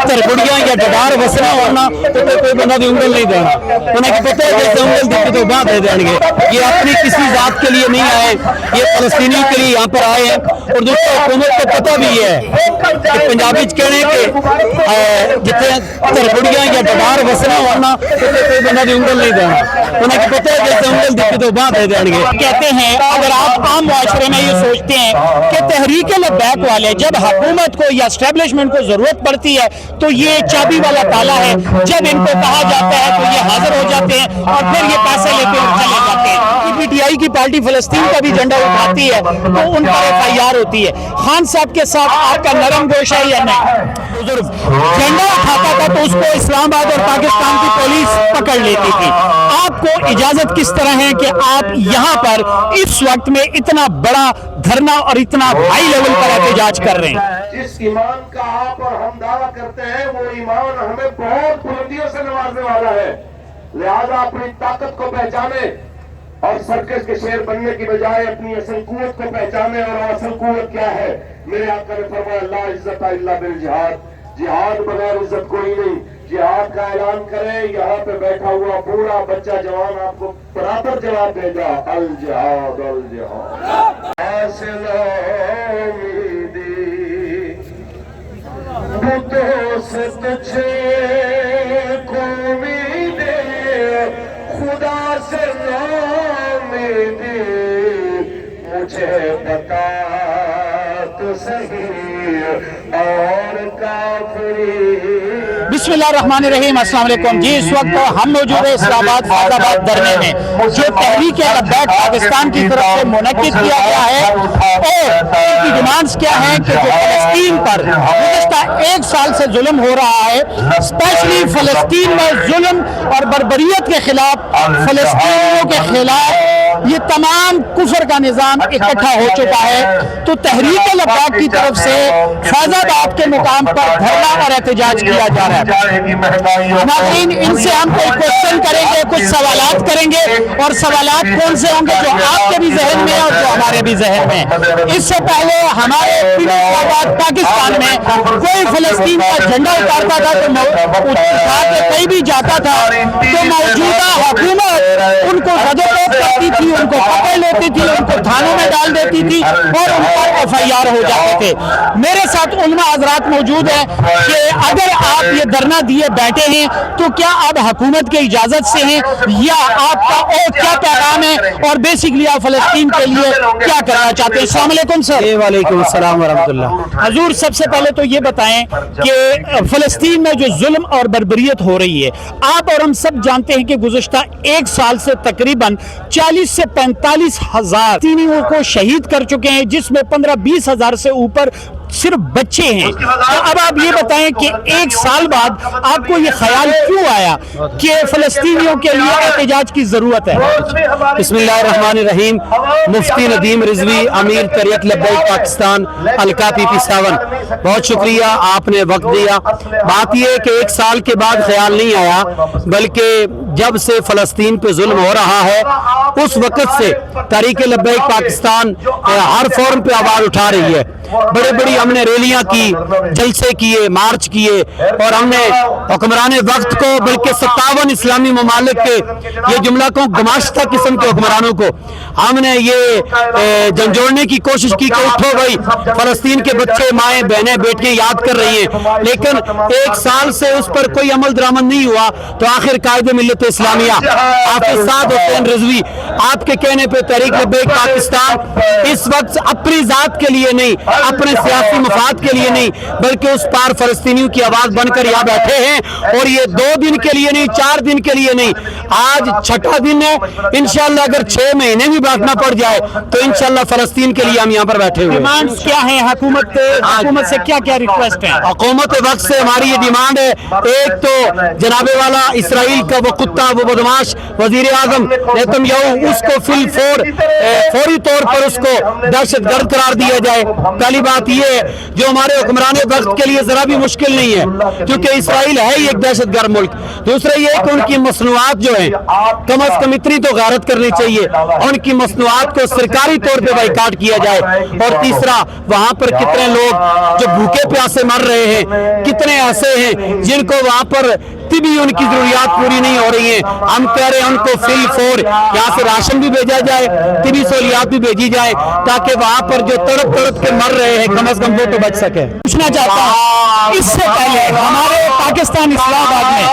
तरगुड़ियां या डडार वसना वरना तो कोई बंदा भी उंगल नहीं देना, उन्हें पता है जैसे उंगल दी तो बात दे देंगे। ये अपनी किसी जात के लिए नहीं आए, ये फलस्तीनी के लिए यहाँ पर आए हैं। और दोस्तों हुकूमत को पता भी है कि पंजाबी कहने के जितने तरगुड़ियां या डडार वसना वरना तो कोई बंदा भी उंगल नहीं देना, उन्हें पता है जैसे उंगल दी तो बात दे देंगे। कहते हैं अगर आप आम मुआशरे में ये सोचते हैं कि तहरीक लब्बैक वाले जब हुकूमत को या एस्टेब्लिशमेंट को जरूरत पड़ती है तो ये चाबी वाला ताला है, जब इनको कहा जाता है तो ये हाजिर हो जाते हैं और फिर ये पैसे लेते और चले जाते हैं। पीटीआई की पार्टी फलस्तीन का भी झंडा उठाती है तो उन पर FIR होती है। खान साहब के साथ आपका नरम गोश है या नहीं? बुजुर्ग झंडा उठाता था तो उसको इस्लामाबाद और पाकिस्तान की पुलिस पकड़ लेती थी। आपको इजाजत किस तरह है कि आप यहाँ पर इस वक्त में इतना बड़ा धरना और इतना हाई लेवल पर एहतजाज कर रहे हैं? जिस ईमान का आप और हम दावा करते हैं वो ईमान हमें बहुत बुलंदियों से नवाजने वाला है। लिहाजा अपनी ताकत को पहचाने और सर्कस के शेर बनने की बजाय अपनी असल कुव्वत को पहचाने। और असल कुव्वत क्या है? मेरे आका ने फरमाया ला इज्जत इल्ला बिल जिहाद, जिहाद बगैर इज्जत कोई नहीं। जिहाद का ऐलान करें, यहाँ पे बैठा हुआ बूढ़ा बच्चा जवान आपको बराबर जवाब देगा, अल जिहाद अल जिहाद। बुतों से तुझे को उम्मीदे, खुदा से उम्मीदी, मुझे बता तो सही और काफिरी। बिस्मिल्लाहिर्रहमानिर्रहीम, अस्सलाम वालेकुम जी। इस वक्त हम मौजूद है इस्लामाबाद फैजाबाद धरने में जो तहरीक लब्बैक पाकिस्तान की तरफ से मुनक्किद किया गया है। और इनकी डिमांड्स क्या हैं कि जो फलस्तीन पर गुज़िश्ता 1 साल से जुल्म हो रहा है, स्पेशली फलस्तीन में जुल्म और बर्बरियत के खिलाफ, फलस्तीनियों के खिलाफ ये तमाम कुफर का निजाम इकट्ठा हो चुका है। तो तहरीक लब्बैक की तरफ से फैजाबाद के मुकाम पर धरना और एहतजाज किया जा रहा है। नाज़रीन, इनसे हम कोई क्वेश्चन करेंगे, कुछ सवालात करेंगे और सवालात कौन से होंगे जो आपके भी जहन में और जो हमारे भी जहन में। इससे पहले हमारे पाकिस्तान में कोई फलस्तीन का झंडा उतारता था तो उठा के कहीं भी जाता था तो मौजूदा हुकूमत उनको रदोतोप करती थी, उनको पकड़ लेती थी, उनको थानों में डाल देती थी और उन पर FIR हो जाते थे। मेरे साथ उलमा हज़रात मौजूद हैं कि अगर आप ये धरना दिए बैठे हैं तो क्या आप हुकूमत की इजाजत से हैं या आपका और क्या पैगाम है और बेसिकली आप फलस्तीन के लिए क्या करना चाहते हैं? अस्सलाम वालेकुम सर। वालेकुम अस्सलाम वरहमतुल्लाह। हजूर, सबसे पहले तो ये बताएं कि फलस्तीन में जो जुल्म और बर्बरियत हो रही है, आप और हम सब जानते हैं कि गुज़िश्ता 1 साल से तकरीबन 40 से 45 हजार फलस्तीनियों को शहीद कर चुके हैं, जिसमें 15-20 हजार से ऊपर सिर्फ बच्चे हैं। तो अब आप ये बताएं कि 1 साल बाद आपको ये ख्याल क्यों आया कि फलस्तीनियों के लिए एहतजाज की जरूरत है? बिस्मिल्लाहिर्रहमानिर्रहीम। मुफ्ती नदीम रिजवी, अमीर तरीक़त लब्बैक पाकिस्तान, अलका PP 7, बहुत शुक्रिया, आपने वक्त दिया। बात यह कि 1 साल के बाद ख्याल नहीं आया, बल्कि जब से फलस्तीन पे जुल्म हो रहा है उस वक्त से तहरीक लब्बैक पाकिस्तान हर फोरम पे आवाज उठा रही है। बड़ी बड़ी हमने रैलियां की, जलसे किए, मार्च किए और हमने हुक्मरान वक्त को, बल्कि 57 इस्लामी ममालिक के ये जुमला को गमाश्ता किस्म के हुक्मरानों को हमने ये झंझोड़ने की कोशिश की कि उठो भाई, फलस्तीन के बच्चे, माएँ, बहनें, बेटियां याद कर रही हैं। लेकिन 1 साल से उस पर कोई अमल दरामद नहीं हुआ। तो आखिर कायदे मिल्लत इस्लामिया हाफिज साद हुसैन रिजवी आपके कहने पे तहरीक लब्बैक पाकिस्तान इस वक्त अपनी जात के लिए नहीं, अपने सियासी मफाद के लिए नहीं, बल्कि उस पार फलस्तीनियों की आवाज बनकर यहाँ बैठे हैं। और ये 2 दिन के लिए नहीं, 4 दिन के लिए नहीं, आज 6ठा दिन है। इंशाल्लाह अगर 6 महीने भी बैठना पड़ जाए तो इंशाल्लाह फलस्तीन के लिए हम यहाँ पर बैठे हुए। डिमांड्स क्या है? हुकूमत से क्या क्या रिक्वेस्ट है? हुकूमत वक्त से हमारी ये डिमांड है, एक तो जनाबे वाला इसराइल का वो कुत्ता, वो बदमाश वजीर आजम नेतन्याहू, उसको फौरी तौर पर उसको दहशतगर्द करार दिया जाए। पहली बात ये है जो हमारे हुक्मरान वक्त के लिए जरा भी मुश्किल नहीं है, क्योंकि इसराइल है ही एक दहशतगर्द मुल्क। दूसरा ये कि उनकी मसनूआत जो हैं, कम अज कम इतनी तो गैरत करनी चाहिए, उनकी मसनूआत को सरकारी तौर पे बाइकाट किया जाए। और तीसरा, वहां पर कितने लोग जो भूखे प्यासे मर रहे हैं, कितने ऐसे हैं जिनको वहां पर भी उनकी जरूरियात पूरी नहीं हो रही है। हम कह रहे हैं उनको फिल फोर यहाँ से राशन भी भेजा जाए, तिबी सहूलियात भी भेजी जाए, ताकि वहां पर जो तड़प तड़प के मर रहे हैं कम अज कम वो तो बच सके। पूछना चाहता हूँ, इससे पहले हमारे पाकिस्तान इस्लामाबाद में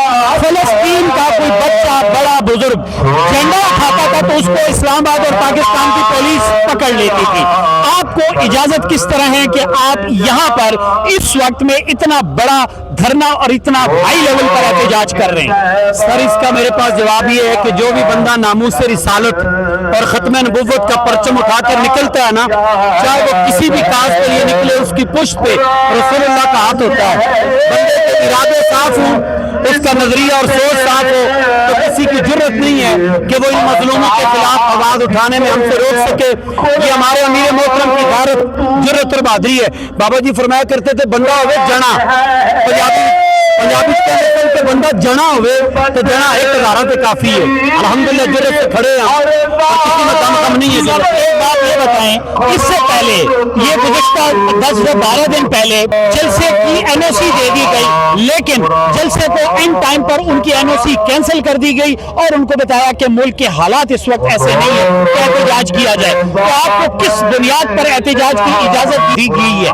फलस्तीन का कोई बच्चा बड़ा बुजुर्ग झंडा उठाता था तो उसको इस्लामाबाद और पाकिस्तान की पुलिस पकड़ लेती थी। आपको इजाजत किस तरह है कि आप यहाँ पर इस वक्त में इतना बड़ा धरना और इतना हाई लेवल पर एहतजाज कर रहे हैं? सर, इसका मेरे पास जवाब ये है कि जो भी बंदा नामूस से रिसालत और खत्म नबुव्वत का परचम उठाकर निकलता है ना, चाहे वो किसी भी काज के लिए निकले, उसकी पुष्ट पे रसूलुल्लाह का हाथ होता है। बंदे के इरादे साफ हो, उसका नजरिया और सोच साफ हो, तो किसी की जरूरत नहीं है कि वो इन मजलूमों के खिलाफ आवाज उठाने में हमसे रोक सके। ये हमारे अमीर मोहतरम की गैरत, जुर्रत और बहादुरी है। बाबा जी फरमाया करते थे, बंदा होवे जना, पंजाबी के बंदा जना होवे तो जना एक हज़ारा पे काफी है। अल्हम्दुलिल्लाह जुर्रत से खड़े हैं और किसी में कम नहीं है। एक बात ये बताएं, इससे पहले ये गुज़िश्ता 10 से 12 दिन पहले जलसे की एनओसी दे दी गई, लेकिन जलसे को इन टाइम पर उनकी एनओसी कैंसिल कर दी गई और उनको बताया कि मुल्क के हालात इस वक्त ऐसे नहीं है कि एहतजाज किया जाए। तो आपको किस बुनियाद पर एहतजाज की इजाजत दी गई है?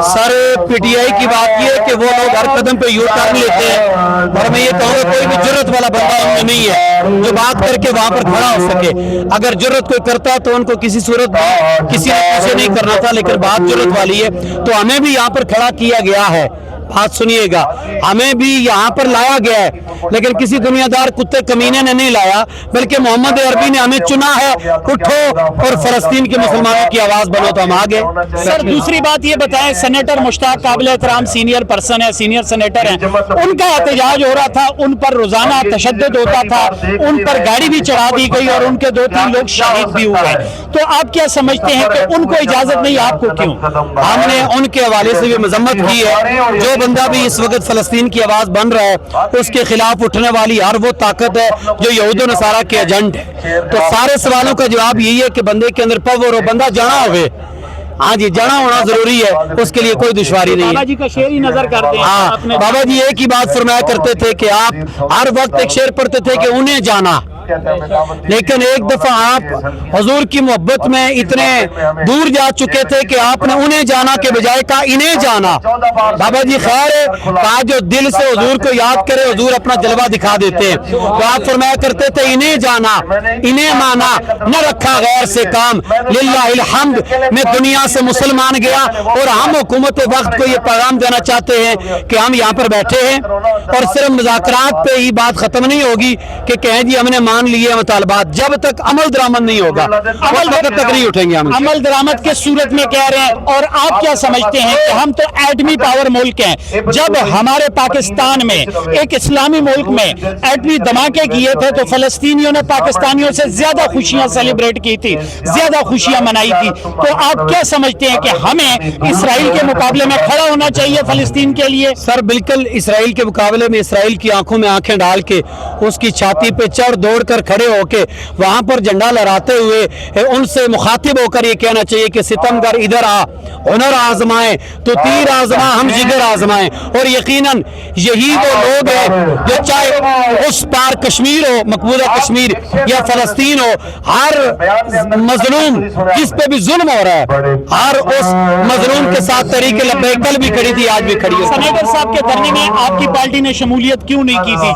सर, पीटीआई की बात यह है कि वो लोग हर कदम पे यू टर्न लेते हैं, और मैं ये कहूँगा कोई भी जुर्रत वाला बंदा उनमें नहीं है जो बात करके वहां पर खड़ा हो सके। अगर जुर्रत कोई करता तो उनको किसी सूरत में किसी ने पूछे नहीं करना था, लेकिन बात जुर्रत वाली है तो हमें भी यहाँ पर खड़ा किया गया है। बात सुनिएगा, हमें भी यहाँ पर लाया गया है, लेकिन किसी दुनियादार कुत्ते कमीने ने नहीं लाया, बल्कि मोहम्मद अरबी ने हमें चुना है। उठो और फलस्तीन के मुसलमानों की आवाज बनो, तो हम आ गए। सर, दूसरी बात ये बताएं, सेनेटर मुश्ताक काबिल एहतराम सीनियर पर्सन है, सीनियर सेनेटर हैं, उनका एहतजाज हो रहा था, उन पर रोजाना तशद्दुद होता था, उन पर गाड़ी भी चढ़ा दी गई और उनके 2-3 लोग शहीद भी हुए। तो आप क्या समझते हैं कि उनको इजाजत नहीं, आपको क्यों? हमने उनके हवाले से भी मजम्मत की है। जो बंदा भी इस वक्त फलस्तीन की आवाज बन रहा है, उसके खिलाफ उठने वाली हर वो ताकत है जो यहूद और नसारा के एजेंट है। तो सारे सवालों का जवाब यही है कि बंदे के अंदर पावर हो, बंदा जाना होवे। हाँ जी, जाना होना जरूरी है, उसके लिए कोई दुश्वारी नहीं है। बाबा जी का शेर ही नजर करते हैं। हाँ, बाबा जी एक ही बात फरमाया करते थे कि आप हर वक्त एक शेर पढ़ते थे कि उन्हें जाना, लेकिन एक दफा आप हुजूर की मोहब्बत में इतने दूर जा चुके थे कि आपने उन्हें जाना के बजाय कहा इन्हें जाना। बाबा जी खैर है, कहा जो दिल से हुजूर को याद करे हुजूर अपना जलवा दिखा देते हैं। तो आप फरमाया करते थे इन्हें जाना, इन्हें माना, न रखा गैर से काम, लिल्लाहिल हम्द, मैं दुनिया से मुसलमान गया। और हम हुकूमत वक्त को ये पैगाम देना चाहते हैं कि हम यहाँ पर बैठे हैं और सिर्फ मुज़ाकरात पे ही बात खत्म नहीं होगी कि कहें जी हमने मान लिए मुतालबात, जब तक अमल दरामद नहीं होगा अमल तक नहीं उठेंगे हम। अमल दरामद के सूरत में कह रहे हैं। और आप क्या समझते हैं कि हम तो एटमी पावर मुल्क हैं, जब हमारे पाकिस्तान में एक इस्लामी मुल्क में एटमी धमाके किए थे तो फलस्तीनियों ने पाकिस्तानियों से ज्यादा खुशियां सेलिब्रेट की थी, ज्यादा खुशियां मनाई थी। तो आप क्या समझते हैं कि हमें इसराइल के मुकाबले में खड़ा होना चाहिए फलस्तीन के लिए? सर बिल्कुल, इसराइल के मुकाबले में इसराइल की आंखों में आंखें डाल के उसकी छाती पे चढ़ दौड़ कर खड़े होके वहां पर झंडा लहराते हुए उनसे मुखातिब होकर ये कहना चाहिए कि सितमगर इधर आ, हुनर आजमाए तो तीर आजमा, हम जिगर आजमाए। और यकीनन यही वो लोग हैं जो चाहे उस पार कश्मीर हो, मकबूजा कश्मीर या फलस्तीन हो, हर मजलूम जिस पे भी जुल्म हो रहा है, हर उस मजलूम के साथ तरीके लब्बैक कल भी खड़ी थी, आज भी खड़ी है। सेनेटर साहब के धरने में आपकी पार्टी ने शमूलियत क्यों नहीं की थी?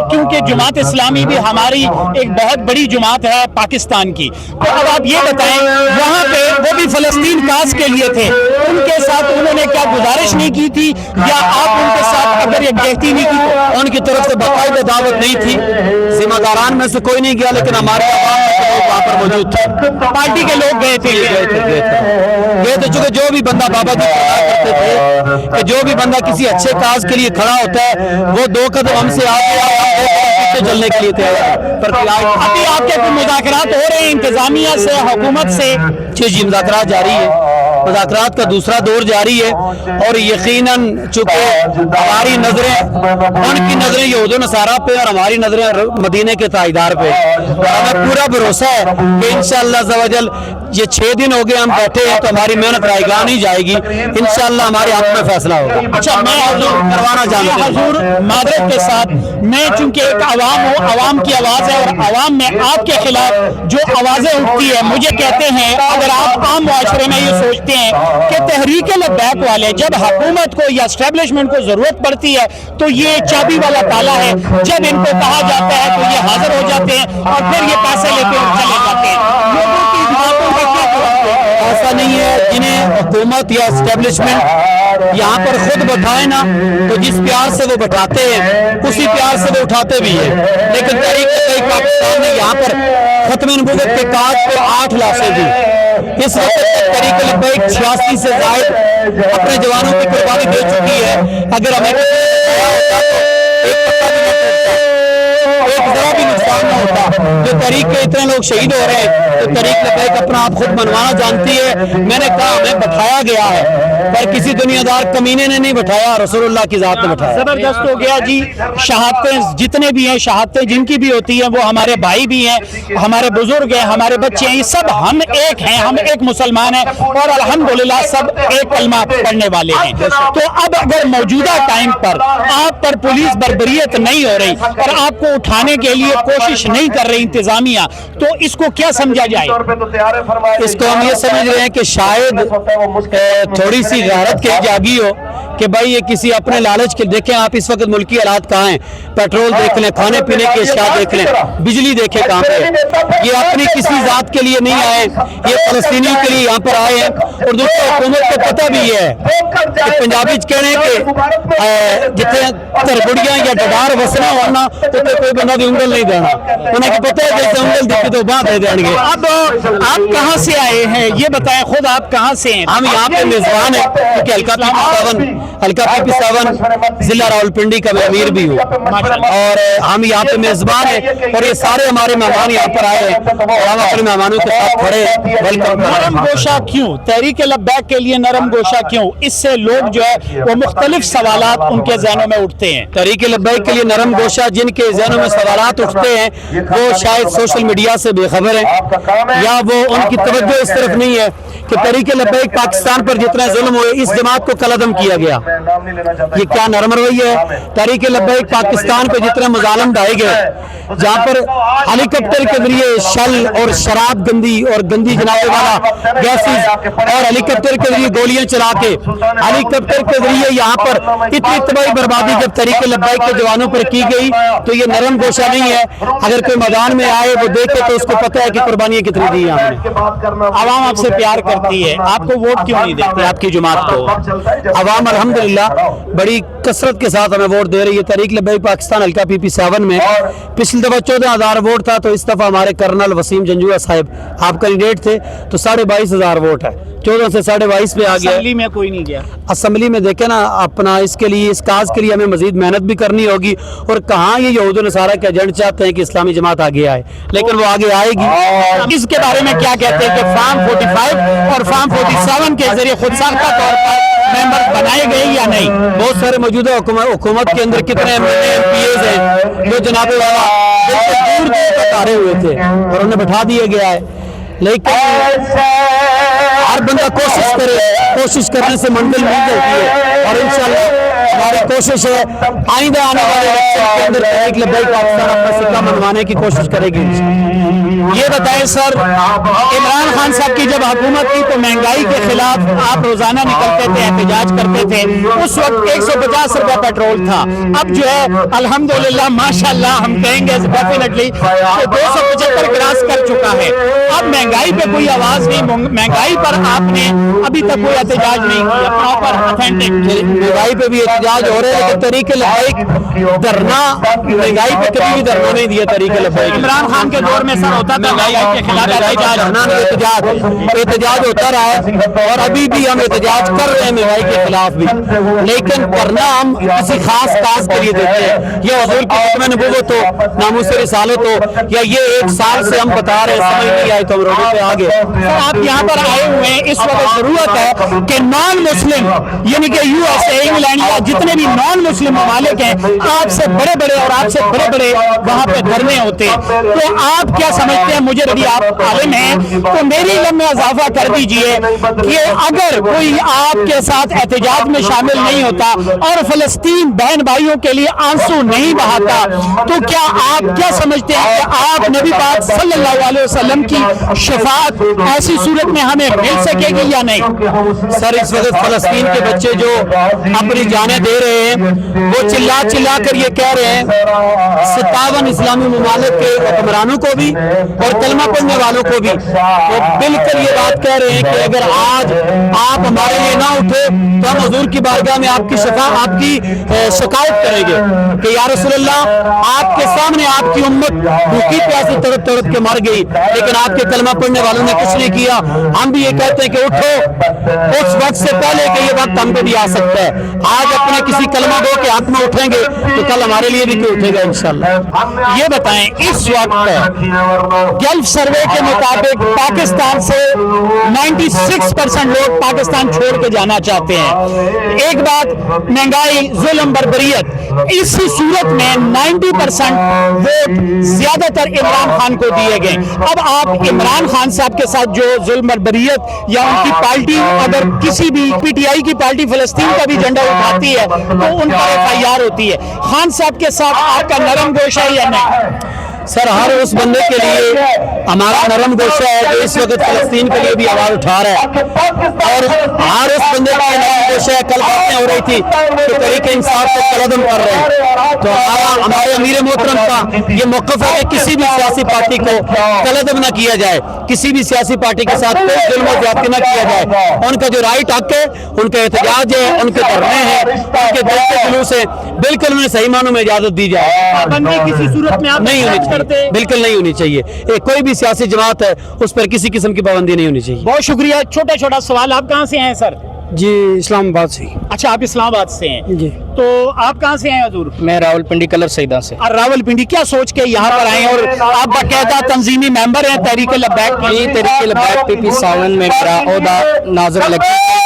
क्योंकि जमात इस्लामी भी हमारी एक बहुत बड़ी जमात है पाकिस्तान की। तो अब आप ये बताएं, वहाँ पे वो भी फलस्तीन काज के लिए थे, उनके साथ उन्होंने क्या गुजारिश नहीं की थी, या आप उनके साथ अगर ये कहती नहीं की तो उनकी तरफ से बाकायदा दावत नहीं थी, जिम्मेदारान में से कोई नहीं गया, लेकिन हमारे वहाँ पर मौजूद थे, पार्टी के लोग गए थे। चूंकि जो भी बंदा बाबा जी करते थे कि जो भी बंदा किसी अच्छे काज के लिए खड़ा होता है वो 2 कदम हमसे आगे चलने के लिए तैयार पर अभी आपके मुज़ाकरात हो रहे हैं इंतजामिया से, हुकूमत से? जी मुज़ाकरात जारी है। मुज़ाकरात का दूसरा दौर जारी है और यकीनन चूँकि हमारी नज़रें उनकी नज़रें यहूद नसारा पे और हमारी नज़रें मदीने के ताईदार पे, और हमें पूरा भरोसा है कि इंशाअल्लाह ज़वजल ये 6 दिन हो गए हम बैठे हैं तो हमारी मेहनत रायगा नहीं जाएगी, इंशाअल्लाह हमारे हाथ में फैसला होगा। अच्छा, मैं हजूर करवाना जानते हैं। हजूर मादरत के साथ, मैं चूंकि एक आवाम हूँ, आवाम की आवाज़ है और आवाम में आपके खिलाफ जो आवाज़ें उठती है, मुझे कहते हैं अगर आप आम मुआशरे में ये सोचते हैं कि तहरीक लब्बैक वाले जब हुकूमत को या एस्टेब्लिशमेंट को ज़रूरत पड़ती है तो ये चाबी वाला ताला है, जब इनको कहा जाता है तो ये हाजिर हो जाते हैं और फिर ये पैसे लेते और चले जाते हैं। लोगों की इस बातों का क्या जवाब दें? ऐसा नहीं है, जिन्हें हुकूमत या एस्टेब्लिशमेंट यहाँ पर खुद बैठाए ना तो जिस प्यार से वो बैठाते हैं उसी प्यार से वो उठाते भी है, लेकिन तहरीक पाकिस्तान ने यहाँ पर खत्म नबूवत के काज को 8 लाशें दी। इस वक्त तहरीक लब्बैक 86 से ज़ायद अपने जवानों की कुर्बानी दे चुकी है। अगर हमें एक जरा भी नुकसान न होता, जो तहरीक के इतने लोग शहीद हो रहे हैं तो तहरीक लब्बैक अपना आप खुद मनवाना जानती है। मैंने कहा हमें बैठाया गया है पर किसी दुनियादार कमीने ने नहीं बैठाया, रसूलुल्लाह की जात ने बैठाया। जबरदस्त हो गया जी। शहादतें जितने भी हैं, शहादतें जिनकी भी होती हैं, वो हमारे भाई भी हैं, हमारे बुजुर्ग हैं, हमारे बच्चे हैं, ये सब हम एक हैं, हम एक मुसलमान हैं और अल्हम्दुलिल्लाह सब एक कलमा पढ़ने वाले हैं। तो अब अगर मौजूदा टाइम पर आप पर पुलिस बर्बरियत नहीं हो रही और आपको उठाने के लिए कोशिश नहीं कर रही इंतजामिया, तो इसको क्या समझा जाए? इसको हम ये समझ रहे हैं कि शायद थोड़ी सी गैरत की जागी हो कि भाई ये किसी अपने लालच के, देखें आप इस वक्त मुल्की हालात कहाँ हैं, पेट्रोल देख लें, खाने पीने के अशिया देख लें, बिजली देखें कहाँ पे है। ये अपनी किसी जात के लिए नहीं आए, ये फलस्तीनियों के लिए यहाँ पर आए हैं। और दूसरी हुकूमत को पता भी है कि पंजाबी कहने के जितने तरबुड़ियाँ या डडार वसना होना तो कोई बंदा भी उंगल नहीं देना, उन्हें पता है जैसे उंगल दिखी तो बात दे देंगे। अब आप कहाँ से आए हैं ये बताएं, खुद आप कहाँ से हैं? हम यहाँ पे मेजबान है क्योंकि हल्का पीपी सावन जिला रावलपिंडी का मैं अमीर भी हूँ और हम यहाँ पे मेजबान है और ये सारे हमारे मेहमान यहाँ पर आए हैं और हम अपने मेहमानों के साथ खड़े हैं। वेलकम। नरम गोशा क्यों? तहरीक लब्बैक के लिए नरम गोशा क्यों? इससे लोग जो है वो मुख्तलिफ सवालात उनके जहनों में उठते हैं। तहरीक लब्बैक के लिए नरम गोशा जिनके जहनों में सवालात उठते हैं वो शायद सोशल मीडिया से बेखबर है या वो उनकी तवज्जो इस तरफ नहीं है कि तहरीक लब्बैक पाकिस्तान पर जितना जुल्म हुए इस जमात को कलअदम किया गया। ये क्या नरम रवैया है? तहरीक लब्बैक पाकिस्तान पे जितने मुजालिम ढाए गए, जहाँ पर हेलीकॉप्टर के जरिए शल और शराब और गंदी जनाबे वाला गैसेस और हेलीकॉप्टर के जरिए गोलियां चला के हेलीकॉप्टर के जरिए यहाँ पर इतनी तबाही बर्बादी जब तहरीक लब्बैक के जवानों पर की गई तो ये नरम गोशा नहीं है। अगर कोई मैदान में आए वो देखे तो उसको पता है कि कुर्बानियां कितनी दी हमने। आवाम आपसे प्यार करती है, आपको वोट क्यों नहीं देती आपकी जमात को? अवाम अल्हम्दुलिल्लाह बड़ी कसरत के साथ हमें वोट दे रही है। तहरीक लब्बैक पाकिस्तान हल्का PP7 में पिछली दफा 14,000 वोट था तो इस दफा हमारे कर्नल वसीम जंजुआ साहब आप कैंडिडेट थे तो 22,500 वोट है, 14 से 22.5 पे आ गया। असेंबली में कोई नहीं गया। असेंबली में देखे ना अपना इसके लिए इस काज के लिए हमें मजीद मेहनत भी करनी होगी और कहाँ ये यहूद नसारा के एजेंट चाहते हैं कि इस्लामी जमात आगे आए, लेकिन वो आगे आएगी। इसके बारे में क्या कहते हैं कि फार्म 45 और फार्म 47 के जरिए खुद साख्ता तौर पर मेंबर बनाए गए या नहीं? बहुत सारे मौजूदा हुकूमत के अंदर कितने MPs हैं जो जनाबे वाला दूर दूर तक आ रहे हुए थे और उन्हें बैठा दिया गया है, लेकिन हर बंदा कोशिश करने से मंजिल मिल जाती है और इंशाअल्लाह हमारी कोशिश है आइंदा आने वाले इलेक्शन के अंदर तहरीक लब्बैक पाकिस्तान अपना सिक्का मनवाने की कोशिश करेगी। ये बताएं सर, इमरान खान साहब की जब हुकूमत थी तो महंगाई के खिलाफ आप रोजाना निकलते थे, एहतजाज करते थे, उस वक्त 150 रुपया पेट्रोल था। अब जो है अल्हम्दुलिल्लाह माशाल्लाह हम कहेंगे डेफिनेटली तो 275 क्रॉस कर चुका है। अब महंगाई पे कोई आवाज नहीं, महंगाई पर आपने अभी तक कोई एहतजाज नहीं किया, प्रॉपर ऑथेंटिक। महंगाई पे भी एहतजाज हो रहे हैं, लेकिन तहरीक लब्बैक धरना, महंगाई पे कभी भी धरना नहीं दिया तहरीक लब्बैक। इमरान खान के दौर में सर होता था महंगाई के खिलाफ एहतजाज होता रहा है और अभी भी हम एहतजाज कर रहे हैं महंगाई के खिलाफ भी, लेकिन करना हम किसी खास काज के लिए देते हैं। ये हुजूर की खत्म नबूवत हो, नामूस रिसालत हो, या ये एक साल से हम बता रहे हैं, समझ नहीं आई तो हम रोडों पे आ गए। तो आप यहाँ पर आए हुए हैं, इस वक्त जरूरत है कि नॉन मुस्लिम यानी कि यूएसए, इंग्लैंड या जितने भी नॉन मुस्लिम ममालिक हैं, आपसे बड़े बड़े और आपसे बड़े बड़े वहाँ पे धरने होते हैं, तो आप क्या समझते हैं? मुझे यदि आप आलिम हैं तो मेरी इल्म में इजाफा कर दीजिए कि अगर कोई आपके साथ एहतजाज में शामिल नहीं होता और फलस्तीन बहन भाइयों के लिए आंसू नहीं बहाता, तो क्या आप क्या समझते हैं कि आप नबी पाक सल्लल्लाहु अलैहि वसल्लम की शफाअत ऐसी सूरत में हमें मिल सकेगी या नहीं? सर, इस वक्त फलस्तीन के बच्चे जो अपनी जानें दे रहे हैं, वो चिल्ला चिल्ला कर ये कह रहे हैं 57 इस्लामी ममालिक के हुक्मरानों को भी और कलमा पढ़ने वालों को भी, वो बिल्कुल ये बात कह रहे हैं कि अगर आज आप हमारे लिए ना उठे तो हम हुजूर की बारगाह में आपकी शिकायत करेंगे कि या रसूलल्लाह, आपके सामने आपकी उम्मत भूखी प्यासी तड़प तड़प के मर गई, लेकिन आपके कलमा पढ़ने वालों ने कुछ नहीं किया। हम भी ये कहते हैं कि उठो, उस वक्त से पहले कि ये वक्त हमको भी आ सकता है। आज अपने किसी कलमा गो के हक में उठेंगे तो कल हमारे लिए भी कोई उठेगा इंशाल्लाह। ये बताएं, इस वक्त गल्फ सर्वे के मुताबिक पाकिस्तान से 96% लोग पाकिस्तान छोड़ के जाना चाहते हैं। एक बात, महंगाई, जुल्म, बर्बरियत, इसी सूरत में 90% वोट ज्यादातर इमरान खान को दिए गए। अब आप इमरान खान साहब के साथ जो जुल्म, बर्बरियत या उनकी पार्टी अगर किसी भी पीटीआई की पार्टी फलस्तीन का भी झंडा उठाती है तो उन पर FIR होती है। खान साहब के साथ आपका नरम गोशा है या नहीं? सर, हर उस बंदे के लिए हमारा नरम गोशा है जो इस वक्त फलस्तीन के लिए भी आवाज उठा रहा है, और हर उस बंदे का नरम गोशा है। कल बातें हो रही थी तो तरीके इंसाफ को कलअदम कर रहे हैं, तो हमारे अमीर मोहतरम का ये मौक़िफ़ है कि किसी भी सियासी पार्टी को कलअदम न किया जाए, किसी भी सियासी पार्टी के साथ कोई जुल्म और ज़्यादती न किया जाए। उनका जो राइट हक है, उनका एहतजाज है, उनके धरने हैं, उनके दिल के जुलूस है, बिल्कुल उन्हें सही मानों में इजाजत दी जाए। पाबंदी किसी सूरत में आप नहीं होनी चाहिए, बिल्कुल नहीं होनी चाहिए। कोई भी सियासी जमात है उस पर किसी किस्म की पाबंदी नहीं होनी चाहिए। बहुत शुक्रिया। छोटा छोटा सवाल, आप कहाँ से हैं सर? जी, इस्लामाबाद से। अच्छा, आप इस्लामाबाद से हैं जी। तो आप कहाँ से हैं हजूर? मैं रावलपिंडी कलर सईदा से। और रावलपिंडी, क्या सोच के यहाँ पर आए और आप बाकायदा तंजीमी मेंबर हैं तहरीक लब्बैक की? तहरीक लब्बैक PP 57 में मेरा ओहदा नाज़िर इलेक्शन,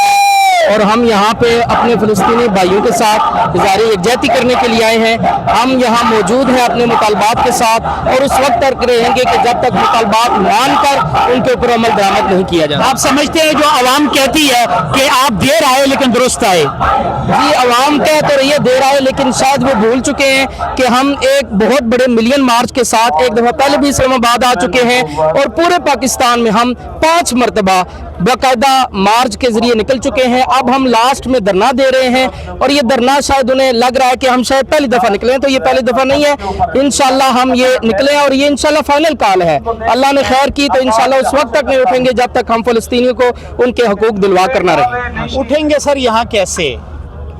और हम यहाँ पे अपने फ़लस्तीनी भाइयों के साथ इज़हार यकजहती करने के लिए आए हैं। हम यहाँ मौजूद हैं अपने मुतालबात के साथ, और उस वक्त तक रहेंगे कि जब तक मुतालबात मानकर उनके ऊपर अमल दरामद नहीं किया जाए। आप समझते हैं जो आवाम कहती है कि आप देर आए लेकिन दुरुस्त आए? जी, आवाम कह तो रही है देर आए, लेकिन शायद वो भूल चुके हैं कि हम एक बहुत बड़े मिलियन मार्च के साथ एक दफ़ा पहले भी इस्लामाबाद आ चुके हैं, और पूरे पाकिस्तान में हम 5 मरतबा बाकायदा मार्च के जरिए निकल चुके हैं। अब हम लास्ट में धरना दे रहे हैं, और ये धरना शायद उन्हें लग रहा है कि हम शायद पहली दफ़ा निकले, तो ये पहली दफ़ा नहीं है। इंशाल्लाह हम ये निकले, और ये इंशाल्लाह फाइनल कॉल है। अल्लाह ने खैर की तो इंशाल्लाह उस वक्त तक नहीं उठेंगे जब तक हम फ़लस्तीनियों को उनके हकूक दिलवा कर ना रहे। उठेंगे सर यहाँ कैसे?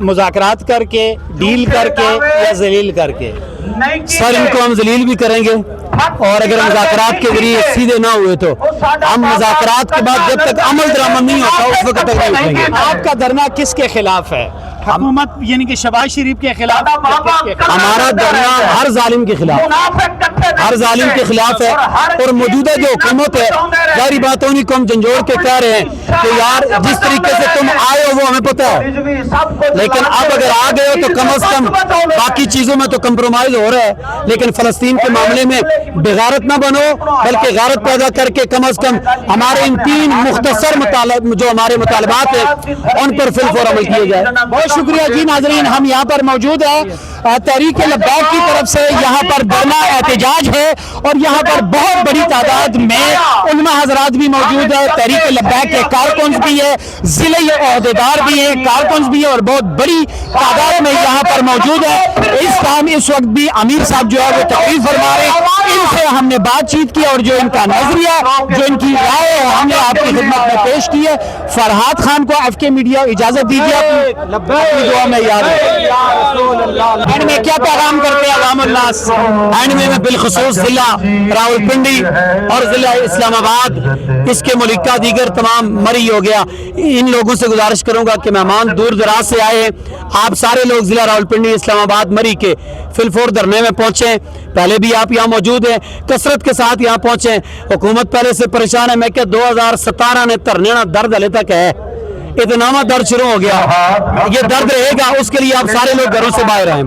मुज़ाकरात करके, डील करके, या जलील करके? सर, इनको हम जलील भी करेंगे, और अगर मुज़ाकरात के जरिए सीधे ना हुए तो हम मुज़ाकरात के बाद जब तक अमल दरामद नहीं होता उस वक्त तक नहीं उठेंगे। आपका धरना किसके खिलाफ है? हुकूमत यानी कि शहबाज शरीफ के खिलाफ? हमारा धरना हर जालिम के खिलाफ, हर जालिम के खिलाफ है, और मौजूदा जो हुकूमत है, सारी बातों को हम झंझोड़ के कह रहे हैं कि यार जिस तरीके से तुम आए हो वो हमें पता है, लेकिन अब अगर आ गए हो तो कम अज कम बाकी चीजों में तो कंप्रोमाइज हो रहा है, लेकिन फलस्तीन के मामले में बेगारत ना बनो, बल्कि गारत पैदा करके कम अज कम हमारे इन 3 मुख्तसर जो हमारे मुतालबात है उन पर फिलफौर अमल किए जाए। बहुत शुक्रिया जी। नाजरीन, हम यहाँ पर मौजूद हैं तहरीक लब्बैक की तरफ से, यहाँ पर धरना एहतजाज है, और यहाँ पर बहुत बड़ी तादाद में उलमा हजरात भी मौजूद है, तहरीक लब्बैक के कारकुन भी है, जिले अहदेदार भी हैं, कारकुन भी है, और बहुत बड़ी तादाद में यहाँ पर मौजूद है। इस वक्त भी अमीर साहब जो है वो तकरीर फरमा रहे हैं। इनसे हमने बातचीत की और जो इनका नजरिया, जो इनकी राय है, हमने आपकी खिदमत में पेश की है। फरहाद खान को एफके मीडिया इजाजत दीजिए, अपनी दुआ में याद रखें। एंड में क्या पैगाम करते हैं अवामुन्नास? एंड में बिलखसूस जिला रावलपिंडी और जिला इस्लामाबाद, इसके मुलिका दीगर तमाम मरी हो गया। इन लोगों से गुजारिश करूंगा कि मेहमान दूर दराज से आए हैं, आप सारे लोग जिला रावलपिंडी इस्लामाबाद मरी के फिलफोर धरने में पहुंचे। पहले भी आप यहाँ मौजूद हैं, कसरत के साथ यहाँ पहुंचे। हुकूमत पहले से परेशान है। मैं क्या 2017 ने धरने ना दर्द हले तक है, इतना दर्द शुरू हो गया, ये दर्द रहेगा। उसके लिए आप सारे लोग घरों से बाहर आए।